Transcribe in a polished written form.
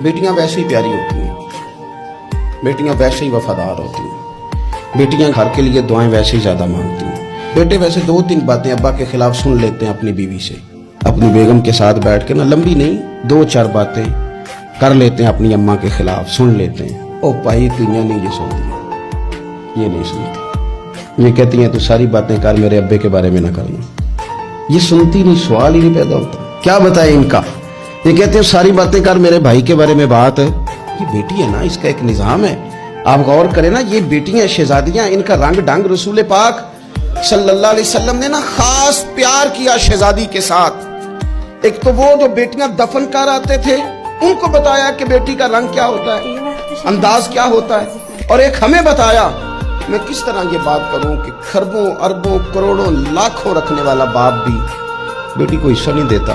बेटियां वैसे ही प्यारी होती हैं, बेटियां वैसे ही वफादार होती हैं, बेटियां घर के लिए दुआएं वैसे ही ज़्यादा मांगती हैं। बेटे वैसे 2-3 बातें अब्बा के खिलाफ सुन लेते हैं अपनी बीवी से, अपनी बेगम के साथ बैठ के ना, लंबी नहीं 2-4 बातें कर लेते हैं अपनी अम्मा के खिलाफ, सुन लेते हैं। ओ भाई तुझे नहीं ये सुनती, ये नहीं सुनती, ये कहती हैं तू सारी बातें कर, मेरे अब्बे के बारे में ना करना। ये सुनती नहीं, सवाल ही नहीं पैदा होता, क्या बताए इनका। ये कहते हैं सारी बातें कर, मेरे भाई के बारे में बात है। ये बेटी है ना, इसका एक निजाम है। आप गौर करें ना, ये बेटियां शहजादियां, इनका रंग ढंग रसूल पाक सल्लल्लाहु अलैहि वसल्लम ने ना खास प्यार किया शहजादी के साथ। एक तो वो जो बेटियां दफन कर आते थे, उनको बताया कि बेटी का रंग क्या होता है, अंदाज क्या होता है, और एक हमें बताया। मैं किस तरह ये बात करूं कि खरबों अरबों करोड़ों लाखों रखने वाला बाप भी बेटी को हिस्सा नहीं देता।